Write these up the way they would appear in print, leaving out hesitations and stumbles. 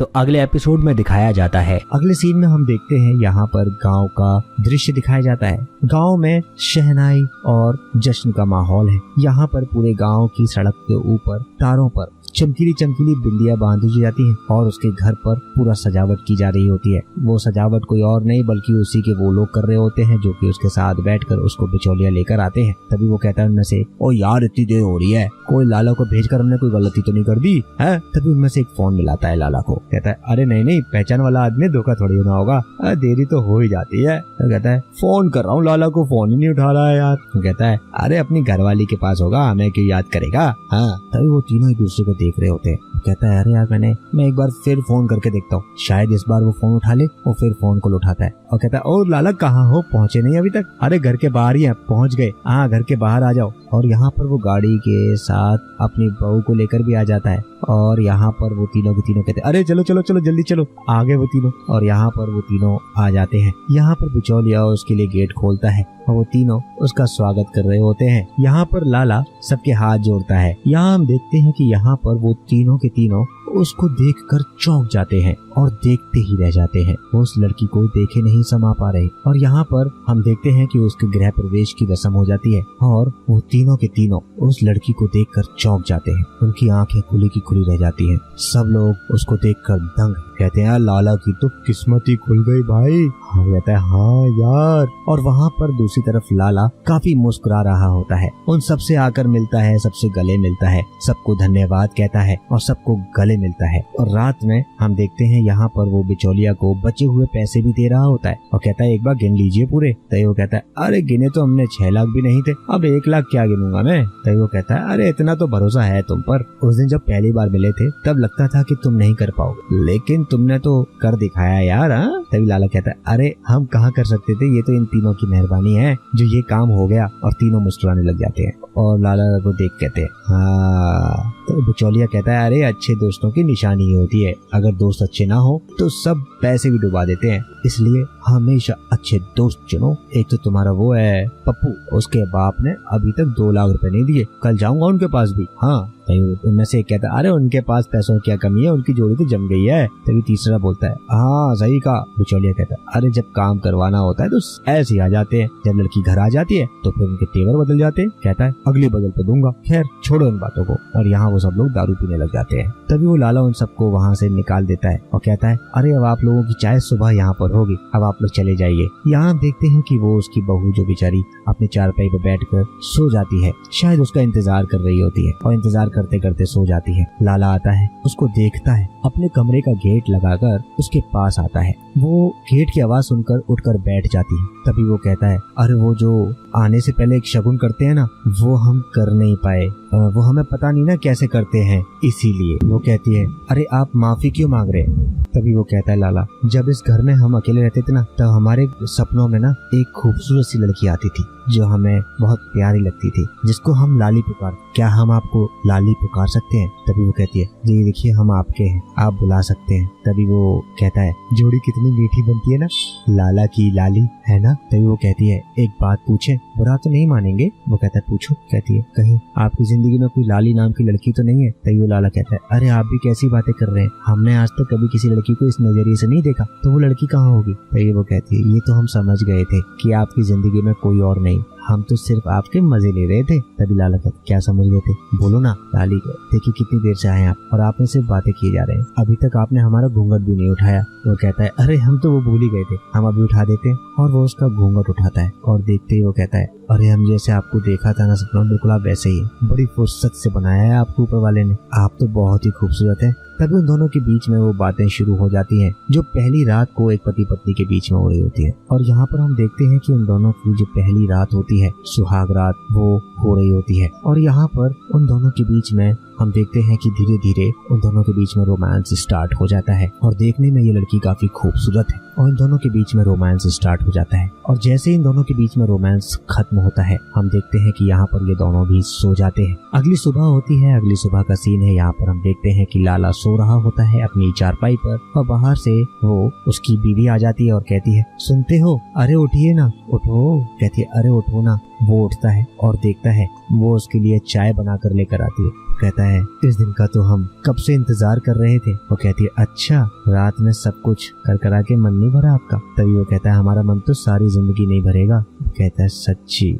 तो अगले एपिसोड में दिखाया जाता है। अगले सीन में हम देखते हैं यहाँ पर गांव का दृश्य दिखाया जाता है। गांव में शहनाई और जश्न का माहौल है। यहाँ पर पूरे गांव की सड़क के ऊपर तारों पर चमकीली चमकीली बिंदियां बांधी जाती हैं और उसके घर पर पूरा सजावट की जा रही होती है। वो सजावट कोई और नहीं बल्कि उसी के वो लोग कर रहे होते हैं जो कि उसके साथ बैठकर उसको बिचौलिया लेकर आते हैं। तभी वो कहता है उनमें से, ओ यार इतनी देर हो रही है, कोई लाला को भेजकर हमने कोई गलती तो नहीं कर दी है? तभी उनमें से एक फोन मिलाता है लाला को। कहता है अरे नहीं पहचान वाला आदमी, धोखा थोड़ी होना होगा, देरी तो हो ही जाती है। तो कहता है फोन कर रहा हूँ, लाला को फोन ही नहीं उठा रहा है यार। तो कहता है अरे अपनी घरवाली के पास होगा, हमें क्यों याद करेगा। हाँ, तभी वो तीनों एक दूसरे को देख रहे होते हैं। कहता है अरे यार मैं एक बार फिर फोन करके देखता हूँ, शायद इस बार वो फोन उठा ले। वो फिर फोन को उठाता है और कहता है ओ लाला कहाँ हो, पहुँचे नहीं अभी तक? अरे घर के बाहर ही है, पहुँच गए। हाँ घर के बाहर आ जाओ। और यहाँ पर वो गाड़ी के साथ अपनी बहू को लेकर भी आ जाता है और यहाँ पर वो तीनों के तीनों कहते हैं अरे चलो चलो चलो जल्दी चलो। आगे वो तीनों और यहाँ पर वो तीनों आ जाते हैं। यहाँ पर बिचौलिया उसके लिए गेट खोलता है और वो तीनों उसका स्वागत कर रहे होते हैं। यहाँ पर लाला सबके हाथ जोड़ता है। यहाँ हम देखते हैं कि यहाँ पर वो तीनों के तीनों उसको देखकर चौंक जाते हैं और देखते ही रह जाते हैं। वो उस लड़की को देखे नहीं समा पा रहे। और यहाँ पर हम देखते हैं कि उसके गृह प्रवेश की रस्म हो जाती है और वो तीनों के तीनों उस लड़की को देखकर चौंक जाते हैं। उनकी आंखें खुली की खुली रह जाती हैं। सब लोग उसको देखकर दंग। कहते हैं लाला की तो किस्मत ही खुल गई भाई। हाँ कहता है हाँ यार। और वहाँ पर दूसरी तरफ लाला काफी मुस्कुरा रहा होता है। उन सबसे आकर मिलता है, सबसे गले मिलता है, सबको धन्यवाद कहता है और सबको गले मिलता है। और रात में हम देखते हैं यहाँ पर वो बिचौलिया को बचे हुए पैसे भी दे रहा होता है और कहता है एक बार गिन लीजिए पूरे। तभी वो कहता है अरे गिने तो हमने 6 लाख भी नहीं थे, अब 1 लाख क्या गिनूंगा मैं। तभी वो कहता है अरे इतना तो भरोसा है तुम पर। उस दिन जब पहली बार मिले थे तब लगता था कि तुम नहीं कर पाओगे, लेकिन तुमने तो कर दिखाया यार। तभी लाला कहता है अरे हम कहाँ कर सकते थे, ये तो इन तीनों की मेहरबानी है जो ये काम हो गया। और तीनों मुस्कुराने लग जाते हैं और लाला को देख कहते हैं हाँ। तो बिचौलिया कहता है अरे अच्छे दोस्तों की निशानी ही होती है, अगर दोस्त अच्छे ना हो तो सब पैसे भी डुबा देते हैं, इसलिए हमेशा अच्छे दोस्त चुनो। एक तो तुम्हारा वो है पप्पू, उसके बाप ने अभी तक 2 लाख रुपए नहीं दिए, कल जाऊंगा उनके पास भी। हाँ उनमें से एक कहता है अरे उनके पास पैसों की क्या कमी है, उनकी जोड़ी तो जम गई है। तभी तीसरा बोलता है हाँ सही कहा। बिचौलिया कहता है अरे जब काम करवाना होता है तो ऐसे ही आ जाते हैं, जब लड़की घर आ जाती है तो फिर उनके तेवर बदल जाते हैं। कहता है अगली बदल पे दूंगा। खैर छोड़ो इन बातों को। और यहाँ वो सब लोग दारू पीने लग जाते हैं। तभी वो लाला उन सबको वहाँ से निकाल देता है और कहता है अरे अब आप लोगों की चाय सुबह यहाँ पर होगी, अब आप लोग चले जाइए। यहाँ देखते हैं कि वो उसकी बहू जो बेचारी अपने चारपाई पे बैठकर सो जाती है, शायद उसका इंतजार कर रही होती है और इंतजार करते करते सो जाती है। लाला आता है, उसको देखता है, अपने कमरे का गेट लगाकर उसके पास आता है। वो गेट की आवाज सुनकर उठकर बैठ जाती है। तभी वो कहता है अरे वो जो आने से पहले एक शगुन करते हैं ना, वो हम कर नहीं पाए, वो हमें पता नहीं ना कैसे करते हैं, इसीलिए। वो कहती है अरे आप माफी क्यों मांग रहे हैं? तभी वो कहता है लाला जब इस घर में हम अकेले रहते थे ना, तब हमारे सपनों में ना एक खूबसूरत सी लड़की आती थी जो हमें बहुत प्यारी लगती थी, जिसको हम लाली पुकार। क्या हम आपको लाली पुकार सकते हैं? तभी वो कहती है जी देखिए हम आपके हैं, आप बुला सकते हैं। तभी वो कहता है जोड़ी कितनी मीठी बनती है ना, लाला की लाली है ना। तभी वो कहती है एक बात पूछे, बुरा तो नहीं मानेंगे? वो कहता है पूछो। कहती है कहीं आपकी जिंदगी में कोई लाली नाम की लड़की तो नहीं है? तभी वो लाला कहता है अरे आप भी कैसी बातें कर रहे हैं, हमने आज तक कभी किसी लड़की को इस नजरिए से नहीं देखा, तो वो लड़की कहाँ होगी? तभी वो कहती है ये तो हम समझ गए थे कि आपकी जिंदगी में कोई और नहीं, हम तो सिर्फ आपके मजे ले रहे थे। तभी लाला कहता क्या समझ गए थे, बोलो ना। लाली देखिए कितनी देर से आए आप और आपने सिर्फ बातें किए जा रहे हैं, अभी तक आपने हमारा घूंघट भी नहीं उठाया। वो कहता है अरे हम तो वो भूल ही गए थे, हम अभी उठा देते हैं। और वो उसका घूंघट उठाता है और देखते ही वो कहता है अरे हम जैसे आपको देखा था ना सपना, बिल्कुल आप वैसे ही, बड़ी फुर्सत से बनाया है आपको ऊपर वाले ने, आप तो बहुत ही खूबसूरत है। तभी उन दोनों के बीच में वो बातें शुरू हो जाती हैं जो पहली रात को एक पति पत्नी के बीच में हो रही होती है। और यहाँ पर हम देखते हैं कि उन दोनों की जो पहली रात होती है, सुहाग रात, वो हो रही होती है। और यहाँ पर उन दोनों के बीच में हम देखते हैं कि धीरे धीरे उन दोनों के बीच में रोमांस स्टार्ट हो जाता है। और देखने में ये लड़की काफी खूबसूरत है और इन दोनों के बीच में रोमांस स्टार्ट हो जाता है। और जैसे इन दोनों के बीच में रोमांस खत्म होता है, हम देखते हैं कि यहाँ पर ये दोनों भी सो जाते हैं। अगली सुबह होती है, अगली सुबह का सीन है। यहाँ पर हम देखते हैं कि लाला सो रहा होता है अपनी चारपाई पर और बाहर से वो उसकी बीवी आ जाती है और कहती है सुनते हो, अरे उठिए ना, उठो। कहती है अरे उठो ना। वो उठता है और देखता है वो उसके लिए चाय बना कर लेकर आती है। कहता है इस दिन का तो हम कब से इंतजार कर रहे थे। वो कहती है अच्छा, रात में सब कुछ कर करा के मन नहीं भरा आपका? तभी वो कहता है हमारा मन तो सारी जिंदगी नहीं भरेगा। वो कहता है सच्ची।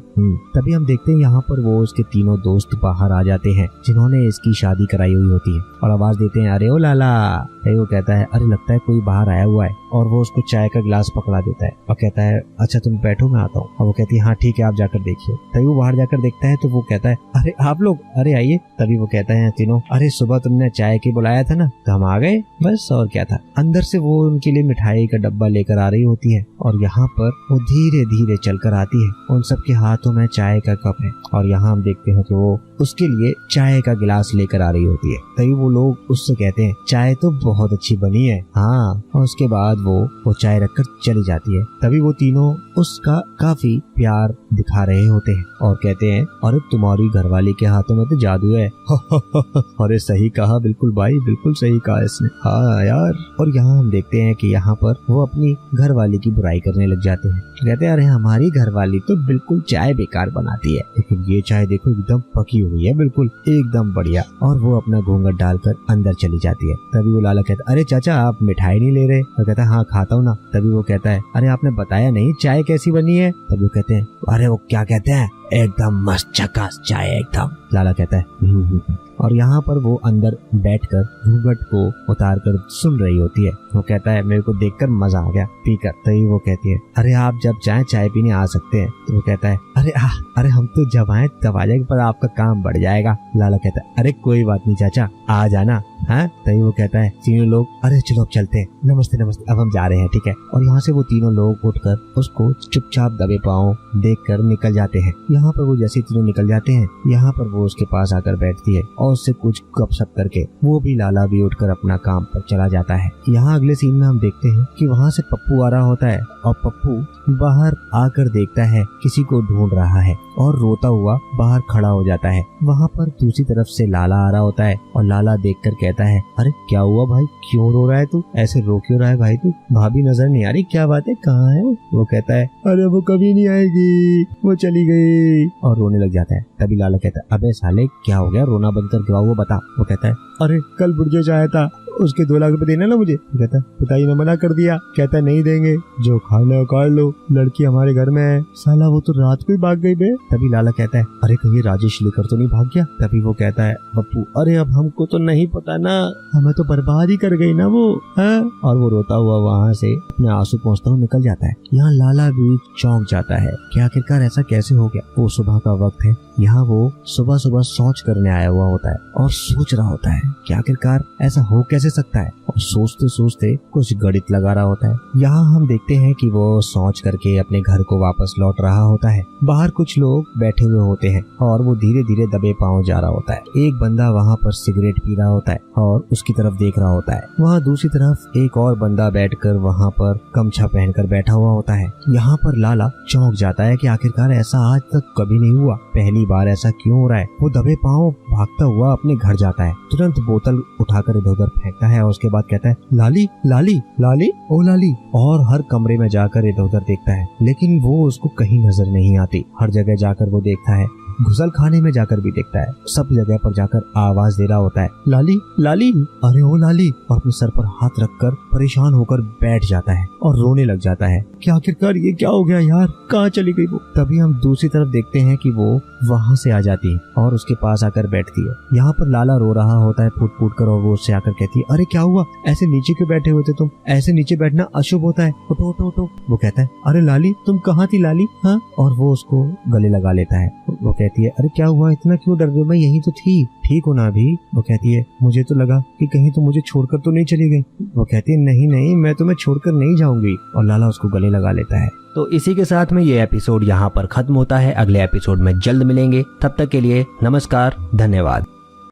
तभी हम देखते हैं यहाँ पर वो उसके तीनों दोस्त बाहर आ जाते हैं जिन्होंने इसकी शादी कराई हुई होती है और आवाज देते हैं अरे ओ लाला। वो कहता है अरे लगता है कोई बाहर आया हुआ है, और वो उसको चाय का गिलास पकड़ा देता है और कहता है अच्छा तुम बैठो मैं आता हूँ। और वो कहती है हाँ ठीक है आप जाकर देखिए। तभी वो बाहर जाकर देखता है तो वो कहता है अरे आप लोग, अरे आइए। तभी वो कहता है तीनों अरे सुबह तुमने चाय के बुलाया था ना तो हम आ गए बस, और क्या था। अंदर से वो उनके लिए मिठाई का डब्बा लेकर आ रही होती है और यहाँ पर वो धीरे धीरे चलकर आती है। उन सबके हाथों में चाय का कप है और यहाँ हम देखते हैं कि वो उसके लिए चाय का गिलास लेकर आ रही होती है। तभी वो लोग उससे कहते हैं चाय तो बहुत अच्छी बनी है। हाँ, और उसके बाद वो चाय रखकर चली जाती है। तभी वो तीनों उसका काफी प्यार दिखा रहे होते हैं और कहते हैं अरे तुम्हारी घरवाली के हाथों में तो जादू है। अरे सही कहा, बिल्कुल भाई बिल्कुल सही कहा इसने। हाँ यार। और यहाँ हम देखते हैं कि यहाँ पर वो अपनी घरवाली की बुराई करने लग जाते हैं। कहते हैं अरे हमारी घरवाली तो बिल्कुल चाय बेकार बनाती है, लेकिन ये चाय देखो एकदम पकी हुई है, बिल्कुल एकदम बढ़िया। और वो अपना घूंघट डालकर अंदर चली जाती है। तभी वो लाला कहता है अरे चाचा आप मिठाई नहीं ले रहे? और कहता है हाँ खाता हूँ ना। तभी वो कहता है अरे आपने बताया नहीं चाय कैसी बनी है? तभी वो कहते हैं अरे वो क्या कहते हैं एकदम मस्त झकास चाय एकदम। लाला कहता है और यहाँ पर वो अंदर बैठकर घूंघट को उतार कर सुन रही होती है। वो कहता है मेरे को देखकर मजा आ गया पीकर। तभी वो कहती है अरे आप जब चाहे चाय पीने आ सकते हैं। तो वो कहता है अरे हम तो जब आए तब आ जाएंगे पर आपका काम बढ़ जाएगा। लाला कहता है अरे कोई बात नहीं चाचा आ जाना। हाँ। तभी वो कहता है तीनों लोग अरे चलो अब चलते हैं, नमस्ते नमस्ते अब हम जा रहे हैं ठीक है। और यहाँ से वो तीनों लोग उठकर उसको चुपचाप दबे पाँव देखकर निकल जाते हैं। यहाँ पर वो जैसे तीनों निकल जाते हैं यहाँ पर वो उसके पास आकर बैठती है और उससे कुछ गपशप करके वो भी लाला भी उठकर अपना काम पर चला जाता है। यहाँ अगले सीन में हम देखते हैं कि वहाँ से पप्पू आ रहा होता है और पप्पू बाहर आकर देखता है किसी को ढूंढ रहा है और रोता हुआ बाहर खड़ा हो जाता है। वहाँ पर दूसरी तरफ से लाला आ रहा होता है और लाला देखकर कहता है अरे क्या हुआ भाई, क्यों रो रहा है तू, ऐसे रो क्यों रहा है भाई तू, भाभी नजर नहीं आ रही, क्या बात है, कहाँ है वो कहता है अरे वो कभी नहीं आएगी, वो चली गई, और रोने लग जाता है। तभी लाला कहता है अबे साले क्या हो गया, रोना बंद कर, क्या हुआ बता। वो कहता है अरे कल बुर्जे आया था उसके 2 लाख रुपए देना ना मुझे। कहता है पिताजी ने मना कर दिया, कहता है नहीं देंगे, जो खाना है खा लो, लड़की हमारे घर में है। साला वो तो रात को ही भाग गई बे। तभी लाला कहता है अरे कहीं राजेश लेकर तो नहीं भाग गया। तभी वो कहता है पप्पू अरे अब हमको तो नहीं पता ना, हमें तो बर्बाद ही कर गई ना वो है। और वो रोता हुआ वहाँ से अपने आंसू पहुँचता हुआ निकल जाता है। यहाँ लाला भी चौंक जाता है कि आखिरकार ऐसा कैसे हो गया। वो सुबह का वक्त है, यहाँ वो सुबह सुबह शौच करने आया हुआ होता है और सोच रहा होता है कि आखिरकार ऐसा हो कैसे सकता है, और सोचते सोचते कुछ गणित लगा रहा होता है। यहाँ हम देखते हैं कि वो शौच करके अपने घर को वापस लौट रहा होता है। बाहर कुछ लोग बैठे हुए होते हैं और वो धीरे धीरे दबे पांव जा रहा होता है। एक बंदा वहाँ पर सिगरेट पी रहा होता है और उसकी तरफ देख रहा होता है। वहाँ दूसरी तरफ एक और बंदा बैठकर वहाँ पर गमछा पहनकर बैठा हुआ होता है। यहाँ पर लाला चौंक जाता है कि आखिरकार ऐसा आज तक कभी नहीं हुआ, पहली बार ऐसा क्यों हो रहा है। वो दबे पांव भागता हुआ अपने घर जाता है, तुरंत बोतल उठाकर इधर उधर फेंकता है और उसके बाद कहता है लाली लाली लाली ओ लाली, और हर कमरे में जाकर इधर उधर देखता है लेकिन वो उसको कहीं नजर नहीं आती। हर जगह जाकर वो देखता है, घुसल खाने में जाकर भी देखता है, सब जगह पर जाकर आवाज दे रहा होता है लाली लाली अरे ओ लाली, और अपने सर पर हाथ रखकर परेशान होकर बैठ जाता है और रोने लग जाता है कि आखिरकार ये क्या हो गया यार, कहाँ चली गई वो। तभी हम दूसरी तरफ देखते हैं कि वो वहाँ से आ जाती है और उसके पास आकर बैठती है। यहाँ पर लाला रो रहा होता है फूट फूट कर और वो उससे आकर कहती है अरे क्या हुआ, ऐसे नीचे क्यों बैठे हुए थे तुम, ऐसे नीचे बैठना अशुभ होता है, उठो उठो उठो। वो कहता है अरे लाली तुम कहाँ थी लाली, हाँ, और वो उसको गले लगा लेता है। वो कहती है अरे क्या हुआ, इतना क्यों डर रहे हो, मैं यहीं तो थी, ठीक हो ना अभी। वो कहती है मुझे तो लगा कि कहीं तो मुझे छोड़कर तो नहीं चली गई। वो कहती है नहीं नहीं मैं तुम्हें छोड़कर नहीं जाऊंगी, और लाला उसको गले लगा लेता है। तो इसी के साथ में ये एपिसोड यहाँ पर खत्म होता है। अगले एपिसोड में जल्द मिलेंगे, तब तक के लिए नमस्कार, धन्यवाद।